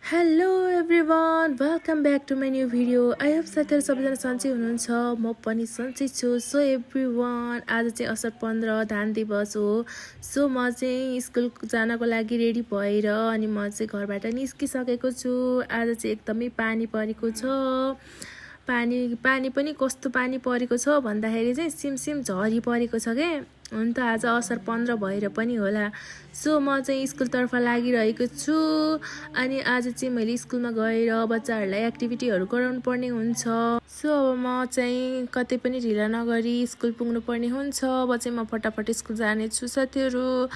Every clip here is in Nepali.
Hello everyone, welcome back to my new video. I hope साथीहरू सबैजना सन्चै हुनुहुन्छ, म पनि सन्चै छु। सो एभ्रिवान, आज चाहिँ असार 15 धान दिवस हो। सो म चाहिँ स्कुल जानको लागि रेडी भएर अनि म चाहिँ घरबाट निस्किसकेको छु। आज चाहिँ एकदमै पानी परेको छ। पानी पनि कस्तो पानी परेको छ भन्दाखेरि चाहिँ सिमसिम झरी परेको छ के। हुन त आज असार 15 भएर पनि होला। सो म चाहिँ स्कुलतर्फ लागिरहेको छु। अनि आज चाहिँ मैले स्कुलमा गएर बच्चाहरूलाई एक्टिभिटीहरू गराउनु पर्ने हुन्छ। सो अब म चाहिँ कतै पनि ढिला नगरी स्कुल पुग्नु पर्ने हुन्छ। अब चाहिँ म फटाफट स्कुल जानेछु साथीहरू।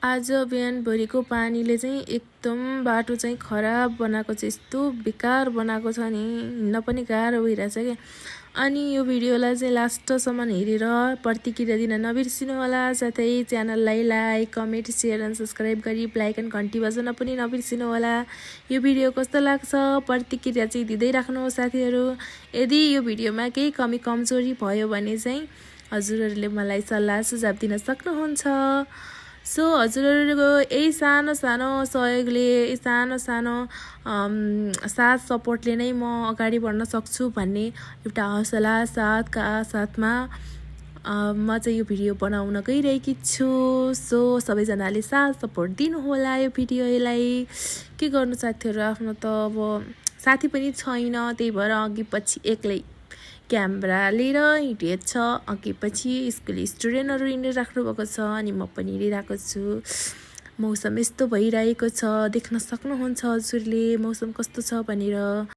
आज बिहानभरिको पानीले चाहिँ एकदम बाटो चाहिँ खराब बनाएको छ, यस्तो बेकार बनाएको छ नि, हिँड्न पनि गाह्रो भइरहेछ क्या। अनि यो भिडियोलाई चाहिँ लास्टसम्म हेरेर प्रतिक्रिया दिन नबिर्सिनु होला। साथै च्यानललाई like, comment, share and subscribe गरी बेल आइकन घन्टी बजाउन पनि नबिर्सिनु होला। यो भिडियो कस्तो लाग्छ प्रतिक्रिया चाहिँ दिँदै राख्नु साथीहरू। यदि यो भिडियोमा केही कमी कमजोरी भयो भने चाहिँ हजुरहरूले मलाई सल्लाह सुझाव दिन सक्नुहुन्छ। सो हजुरहरूको यही सानो सानो सहयोगले, सानो सानो साथ सपोर्टले नै म अगाडि बढ्न सक्छु भन्ने एउटा हौसला साथका साथमा म चाहिँ यो भिडियो बनाउन गइरहेकी छु। सो सबैजनाले साथ सपोर्ट दिनुहोला यो भिडियोलाई। के गर्नु साथीहरू, आफ्नो त अब साथी पनि छैन, त्यही भएर अघि पछि एक्लै क्यामेरा लिएर हिँडेछ। अघि पछि स्कुल स्टुडेन्टहरू हिँडिराख्नु भएको छ अनि म पनि हिँडिरहेको छु। मौसम यस्तो भइरहेको छ, देख्न सक्नुहुन्छ हजुरले मौसम कस्तो छ भनेर।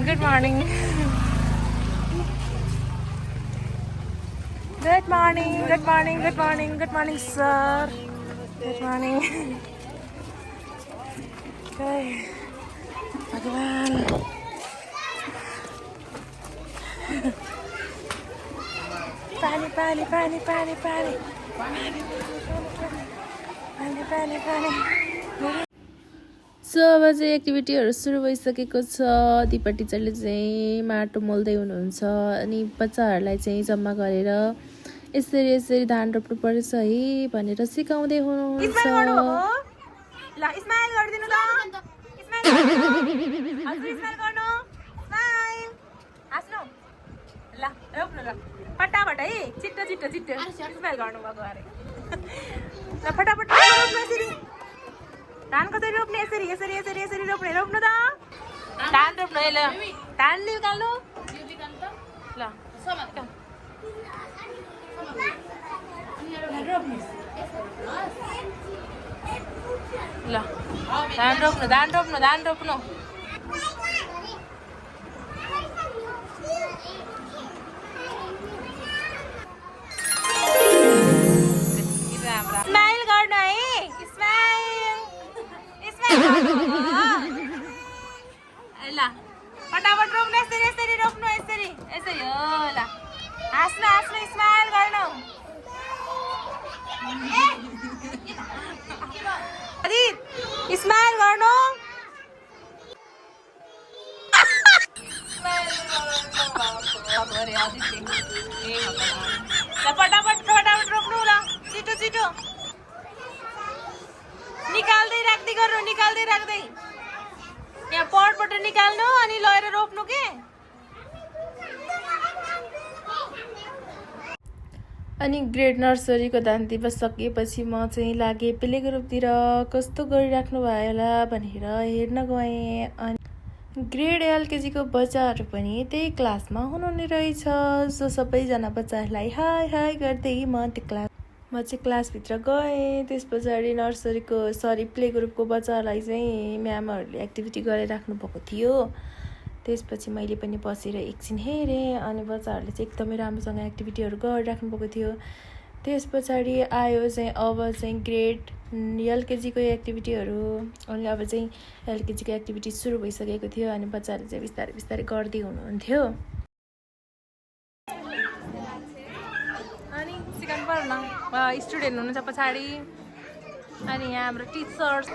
Good morning. Good morning. Good morning. Good morning. Good morning, sir. Good morning. Okay. Bhagwan. Pani, pani, pani, pani, pani. Pani, pani, pani. So अब चाहिँ एक्टिभिटीहरू सुरु भइसकेको छ। दिपा टिचरले चाहिँ माटो मोल्दै हुनुहुन्छ अनि बच्चाहरूलाई चाहिँ जम्मा गरेर यसरी यसरी धान रोप्नु पर्छ है भनेर सिकाउँदै हुनुहुन्छ। फटाफट है छिट्टो छिट्टो छिट्टो स्माइल गर्नुभएको अरे ल फटाफट रोप्नु यसरी धान कसरी रोप्ने यसरी यसरी यसरी यसरी रोप्ने रोप्नु त धान रोप्नु है ल धान निकाल्नु ल ल धान रोप्नु धान रोप्नु धान रोप्नु स्माइल गर्नु है स्माइल स्माइल ल फटाफट रोप्नु यसरी यसरी रोप्नु यसरी यसरी हो ल हाँस्नु हाँस्नु स्माइल गर्नु स्माइल गर्नु फटाफट फटाफट रोप्नु ल छिटो छिटो निकाल्दै राख्दै गर्नु निकाल्दै राख्दै यहाँ पटबाट निकाल्नु अनि लगेर रोप्नु के अनि ग्रेड नर्सरीको धान दिवस सकिएपछि म चाहिँ लागेँ प्ले ग्रुपतिर कस्तो गरिराख्नु भयो होला भनेर हेर्न गएँ। अनि ग्रेड एलकेजीको बच्चाहरू पनि त्यही क्लासमा हुनुहुने रहेछ। सो सबैजना बच्चाहरूलाई हाई हाई गर्दै म चाहिँ क्लासभित्र गएँ। त्यस पछाडि नर्सरीको प्ले ग्रुपको बच्चाहरूलाई चाहिँ म्यामहरूले एक्टिभिटी गराइराख्नु भएको थियो। त्यसपछि मैले पनि बसेर एकछिन हेरेँ अनि बच्चाहरूले चाहिँ एकदमै राम्रोसँग एक्टिभिटीहरू गरिराख्नु भएको थियो। त्यस पछाडि आयो चाहिँ अब चाहिँ ग्रेड एलकेजीको एक्टिभिटीहरू। अनि अब चाहिँ एलकेजीको एक्टिभिटी सुरु भइसकेको थियो अनि बच्चाहरूले चाहिँ बिस्तारै बिस्तारै गर्दै हुनुहुन्थ्यो। अनि सिकाउनु पर्यो न स्टुडेन्ट हुनुहुन्छ पछाडि। अनि यहाँ हाम्रो teachers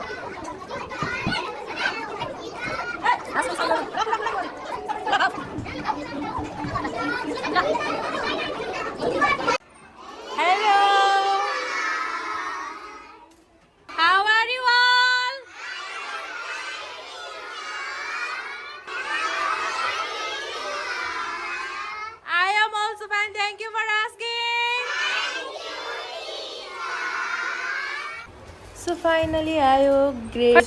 Hello. How are you all? I am also fine. Thank you for asking. So finally आयो ग्रेड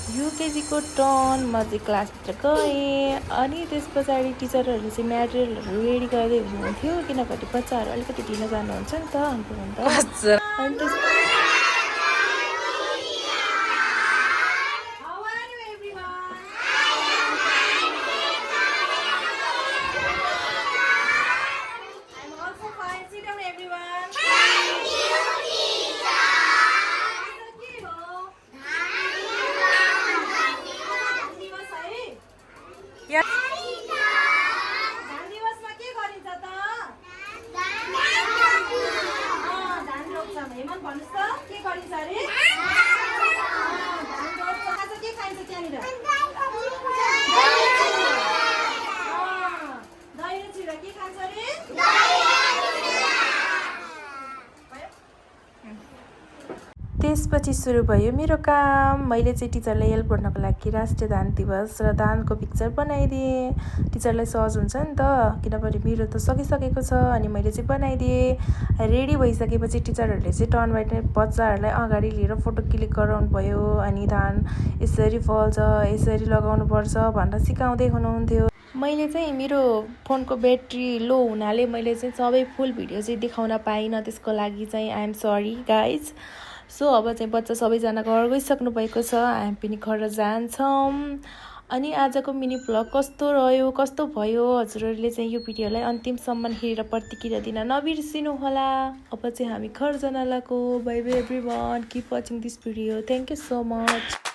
युकेजीको टर्न। म चाहिँ क्लासभित्र गएँ अनि त्यस पछाडि टिचरहरूले चाहिँ म्याटेरियलहरू रेडी गर्दै हुनुहुन्थ्यो किनभने बच्चाहरू अलिकति ढिलो जानुहुन्छ नि त हामीभन्दा। अनि त्यस How are you everyone? I'm also fine. Sit down everyone. Hemant भन्नुहोस् त के गरिन्छ अरे के खाइन्छ त्यहाँनिर दही र चिउरा के खान्छ अरे त्यसपछि सुरु भयो मेरो काम। मैले चाहिँ टिचरलाई हेल्प गर्नको लागि राष्ट्रिय धान दिवस र धानको पिक्चर बनाइदिएँ। टिचरलाई सहज हुन्छ नि त किनभने मेरो त सकिसकेको छ अनि मैले चाहिँ बनाइदिएँ। रेडी भइसकेपछि टिचरहरूले चाहिँ टर्न बाई टर्न बच्चाहरूलाई अगाडि लिएर फोटो क्लिक गराउनु भयो अनि धान यसरी फल्छ यसरी लगाउनुपर्छ भनेर सिकाउँदै हुनुहुन्थ्यो। मैले चाहिँ मेरो फोनको ब्याट्री लो हुनाले मैले चाहिँ सबै फुल भिडियो चाहिँ देखाउन पाइनँ। त्यसको लागि चाहिँ आइएम सरी गाइज। सो अब चाहिँ बच्चा सबैजना घर गइसक्नु भएको छ, हामी पनि घर जान्छौँ। अनि आजको मिनी भ्लग कस्तो रह्यो कस्तो भयो हजुरहरूले चाहिँ यो भिडियोलाई अन्तिमसम्म हेरेर प्रतिक्रिया दिन नबिर्सिनु होला। अब चाहिँ हामी घर जान लागेको। By by everyone, keep watching this video. Thank you so much.